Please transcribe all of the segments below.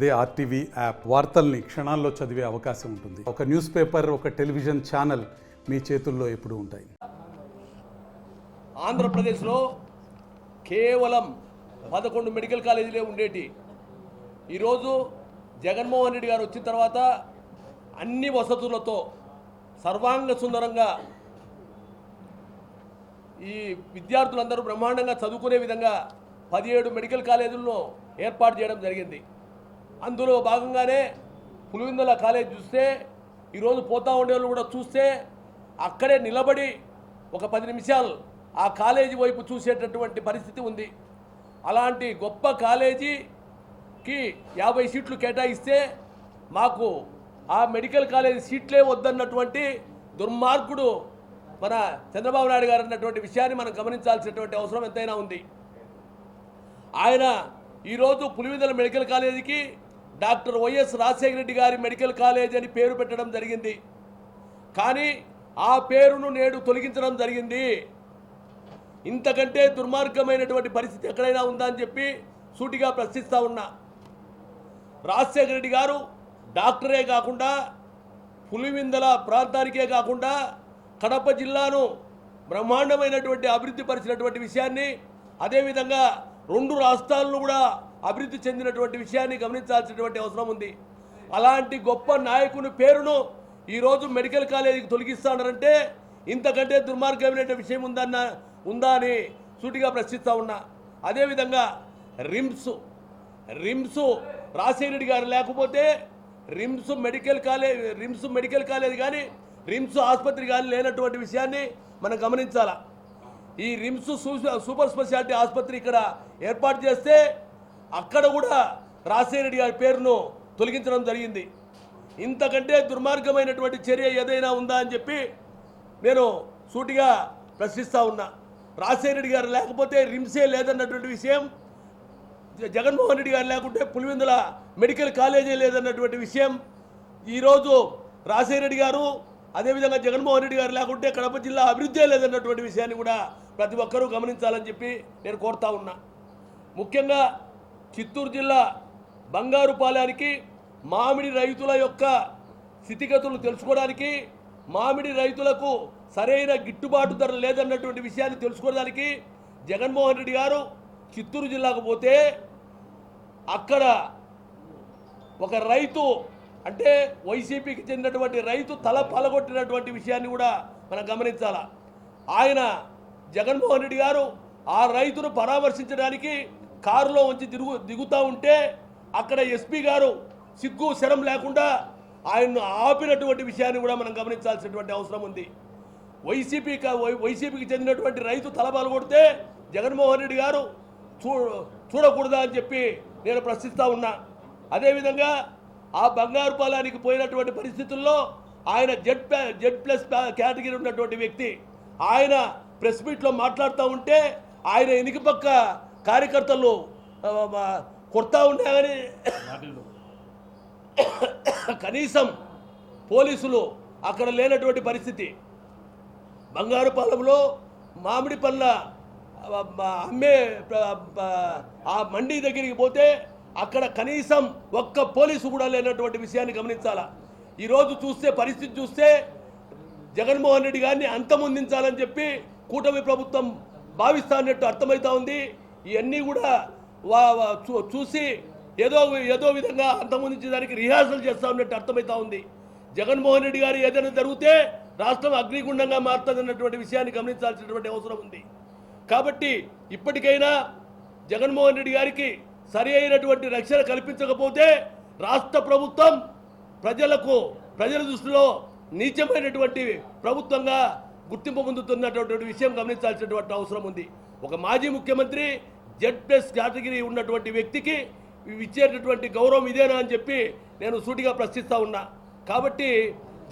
అదే RTV app వార్తల్ని క్షణాల్లో చదివే అవకాశం ఉంటుంది. ఒక న్యూస్ పేపర్, ఒక టెలివిజన్ ఛానల్ మీ చేతుల్లో ఎప్పుడూ ఉంటాయి. ఆంధ్రప్రదేశ్లో కేవలం 11 మెడికల్ కాలేజీలే ఉండేటి. ఈరోజు జగన్మోహన్ రెడ్డి గారు వచ్చిన తర్వాత అన్ని వసతులతో సర్వాంగ సుందరంగా ఈ విద్యార్థులందరూ బ్రహ్మాండంగా చదువుకునే విధంగా 17 మెడికల్ కాలేజీలను ఏర్పాటు చేయడం జరిగింది. అందులో భాగంగానే పులివెందుల కాలేజ్ చూస్తే ఈరోజు పోతా ఉండేవాళ్ళు కూడా చూస్తే అక్కడే నిలబడి ఒక 10 నిమిషాలు ఆ కాలేజీ వైపు చూసేటటువంటి పరిస్థితి ఉంది. అలాంటి గొప్ప కాలేజీకి 50 సీట్లు కేటాయిస్తే మాకు ఆ మెడికల్ కాలేజీ సీట్లే వద్దన్నటువంటి దుర్మార్గుడు మన చంద్రబాబు నాయుడు గారు అన్నటువంటి విషయాన్ని మనం గమనించాల్సినటువంటి అవసరం ఎంతైనా ఉంది. ఆయన ఈరోజు పులివెందుల మెడికల్ కాలేజీకి డాక్టర్ వైఎస్ రాజశేఖర రెడ్డి గారి మెడికల్ కాలేజ్ అని పేరు పెట్టడం జరిగింది. కానీ ఆ పేరును నేడు తొలగించడం జరిగింది. ఇంతకంటే దుర్మార్గమైనటువంటి పరిస్థితి ఎక్కడైనా ఉందా అని చెప్పి సూటిగా ప్రశ్నిస్తూ ఉన్నా. రాజశేఖర రెడ్డి గారు డాక్టరే కాకుండా పులివెందుల ప్రాంతానికే కాకుండా కడప జిల్లాను బ్రహ్మాండమైనటువంటి అభివృద్ధి పరిచినటువంటి విషయాన్ని, అదేవిధంగా 2 రాష్ట్రాలను కూడా అభివృద్ధి చెందినటువంటి విషయాన్ని గమనించాల్సినటువంటి అవసరం ఉంది. అలాంటి గొప్ప నాయకుని పేరును ఈరోజు మెడికల్ కాలేజీకి తొలగిస్తానంటే ఇంతకంటే దుర్మార్గమైన విషయం ఉందా అని సూటిగా ప్రశ్నిస్తూ ఉన్నా. అదేవిధంగా రిమ్స్ రాజశేఖర రెడ్డి గారు లేకపోతే రిమ్స్ మెడికల్ కాలేజ్ కానీ రిమ్స్ ఆసుపత్రి కానీ లేనటువంటి విషయాన్ని మనం గమనించాలా. ఈ రిమ్స్ సూపర్ స్పెషాలిటీ ఆసుపత్రి ఇక్కడ ఏర్పాటు చేస్తే అక్కడ కూడా రాజశేఖర రెడ్డి గారి పేరును తొలగించడం జరిగింది. ఇంతకంటే దుర్మార్గమైనటువంటి చర్య ఏదైనా ఉందా అని చెప్పి నేను సూటిగా ప్రశ్నిస్తూ ఉన్నా. రాజశేఖర రెడ్డి గారు లేకపోతే రిమ్సే లేదన్నటువంటి విషయం, జగన్మోహన్ రెడ్డి గారు లేకుంటే పులివెందుల మెడికల్ కాలేజీ లేదన్నటువంటి విషయం, ఈరోజు రాజశేఖర రెడ్డి గారు అదేవిధంగా జగన్మోహన్ రెడ్డి గారు లేకుంటే కడప జిల్లా అభివృద్ధి లేదన్నటువంటి విషయాన్ని కూడా ప్రతి ఒక్కరూ గమనించాలని చెప్పి నేను కోరుతా ఉన్నా. ముఖ్యంగా చిత్తూరు జిల్లా బంగారుపాలెనికి మామిడి రైతుల యొక్క స్థితిగతులు తెలుసుకోవడానికి, మామిడి రైతులకు సరైన గిట్టుబాటు ధర లేదన్నటువంటి విషయాన్ని తెలుసుకోవడానికి జగన్మోహన్ రెడ్డి గారు చిత్తూరు జిల్లాకు పోతే అక్కడ ఒక రైతు అంటే వైసీపీకి చెందినటువంటి రైతు తల పలగొట్టినటువంటి విషయాన్ని కూడా మనం గమనించాలా. ఆయన జగన్మోహన్ రెడ్డి గారు ఆ రైతును పరామర్శించడానికి కారులో వచ్చి దిగుతూ ఉంటే అక్కడ ఎస్పీ గారు సిగ్గు శరం లేకుండా ఆయన్ను ఆపినటువంటి విషయాన్ని కూడా మనం గమనించాల్సినటువంటి అవసరం ఉంది. వైసీపీకి చెందినటువంటి రైతు తల పలగొడితే జగన్మోహన్ రెడ్డి గారు చూడకూడదా అని చెప్పి నేను ప్రశ్నిస్తూ ఉన్నా. అదేవిధంగా ఆ బంగారుపాలెనికి పోయినటువంటి పరిస్థితుల్లో ఆయన జెడ్+ కేటగిరీ ఉన్నటువంటి వ్యక్తి ఆయన ప్రెస్ మీట్లో మాట్లాడుతూ ఉంటే ఆయన ఎనికి పక్క కార్యకర్తలు కొడతా ఉన్నాయని కనీసం పోలీసులు అక్కడ లేనటువంటి పరిస్థితి. బంగారుపాలెంలో మామిడి పళ్ళ అమ్మే ఆ మండీ దగ్గరికి పోతే అక్కడ కనీసం ఒక్క పోలీసు కూడా లేనటువంటి విషయాన్ని గమనించాలా. ఈరోజు పరిస్థితి చూస్తే జగన్మోహన్ రెడ్డి గారిని అంతమొందించాలని చెప్పి కూటమి ప్రభుత్వం భావిస్తానట్టు అర్థమవుతా ఉంది. ఇవన్నీ కూడా చూసి ఏదో విధంగా అంతమొందించడానికి రిహార్సల్ చేస్తా ఉన్నట్టు అర్థమవుతా ఉంది. జగన్మోహన్ రెడ్డి గారు ఏదైనా జరిగితే రాష్ట్రం అగ్నిగుండంగా మారుతుందన్నటువంటి విషయాన్ని గమనించాల్సినటువంటి అవసరం ఉంది. కాబట్టి ఇప్పటికైనా జగన్మోహన్ రెడ్డి గారికి సరి అయినటువంటి రక్షణ కల్పించకపోతే రాష్ట్ర ప్రభుత్వం ప్రజల దృష్టిలో నీచమైనటువంటి ప్రభుత్వంగా గుర్తింపు పొందుతున్నటువంటి విషయం గమనించాల్సినటువంటి అవసరం ఉంది. ఒక మాజీ ముఖ్యమంత్రి జెడ్+ కేటగిరీ ఉన్నటువంటి వ్యక్తికి ఇచ్చేటటువంటి గౌరవం ఇదేనా అని చెప్పి నేను సూటిగా ప్రశ్నిస్తూ ఉన్నా. కాబట్టి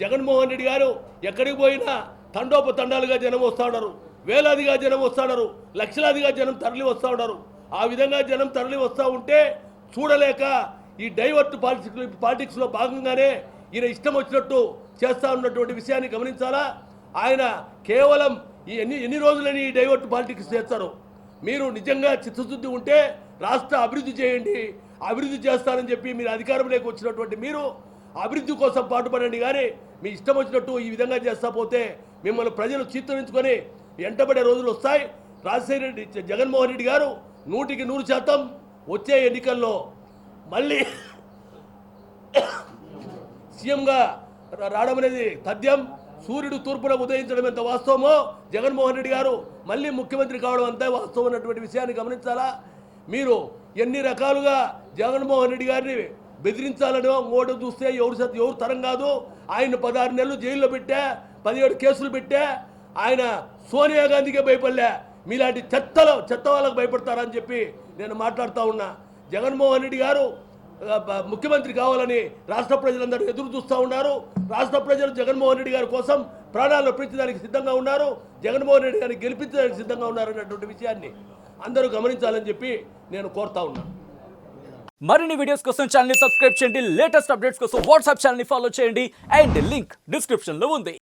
జగన్మోహన్ రెడ్డి గారు ఎక్కడికి పోయినా తండోపతండాలుగా జనం వస్తూ ఉన్నారు, వేలాదిగా జనం వస్తూ ఉన్నారు, లక్షలాదిగా జనం తరలి వస్తూ ఉన్నారు. ఆ విధంగా జనం తరలి వస్తూ ఉంటే చూడలేక ఈ డైవర్ట్ పాలిటిక్స్లో భాగంగానే ఈయన ఇష్టం వచ్చినట్టు చేస్తూ ఉన్నటువంటి విషయాన్ని గమనించాలా. ఆయన కేవలం ఎన్ని రోజులని ఈ డైవర్ట్ పాలిటిక్స్ చేస్తారు. మీరు నిజంగా చిత్తశుద్ధి ఉంటే రాష్ట్ర అభివృద్ధి చేయండి, అభివృద్ధి చేస్తానని చెప్పి మీరు అధికారంలోకి వచ్చినటువంటి మీరు అభివృద్ధి కోసం పాటుపడండి. కానీ మీ ఇష్టం వచ్చినట్టు ఈ విధంగా చేస్తా పోతే మిమ్మల్ని ప్రజలు చిత్తరించుకొని వెంటబడే రోజులు వస్తాయి. రాజశేఖర రెడ్డి, జగన్మోహన్ రెడ్డి గారు 100% వచ్చే ఎన్నికల్లో మళ్ళీ సీఎంగా రావడం అనేది తథ్యం. సూర్యుడు తూర్పున ఉదయించడం ఎంత వాస్తవమో జగన్మోహన్ రెడ్డి గారు మళ్ళీ ముఖ్యమంత్రి కావడం అంతే వాస్తవం అన్నటువంటి విషయాన్ని గమనించాలా. మీరు ఎన్ని రకాలుగా జగన్మోహన్ రెడ్డి గారిని బెదిరించాలనో ఓటు చూస్తే ఎవరు తరం కాదు. ఆయన 16 నెలలు జైల్లో పెట్టా, 17 కేసులు పెట్టా. ఆయన సోనియా గాంధీకే భయపడలే. మీలాంటి చెత్త వాళ్ళకు భయపడతారని చెప్పి నేను మాట్లాడుతూ ఉన్నా. జగన్మోహన్ రెడ్డి గారు ముఖ్యమంత్రి కావాలని రాష్ట్ర ప్రజలందరూ ఎదురు చూస్తూ ఉన్నారు. రాష్ట్ర ప్రజలు జగన్మోహన్ రెడ్డి గారి కోసం ప్రాణాలను పెంచడానికి సిద్ధంగా ఉన్నారు. జగన్మోహన్ రెడ్డి గారిని గెలిపించడానికి సిద్ధంగా ఉన్నారు అన్నటువంటి విషయాన్ని అందరూ గమనించాలని చెప్పి నేను కోరుతా ఉన్నాను. మరిన్ని వీడియోస్ కోసం ఛానల్ ని సబ్స్క్రైబ్ చేయండి. లేటెస్ట్ అప్డేట్స్ కోసం వాట్సాప్ ఛానల్ ని ఫాలో చేయండి. అండ్ లింక్ డిస్క్రిప్షన్ లో ఉంది.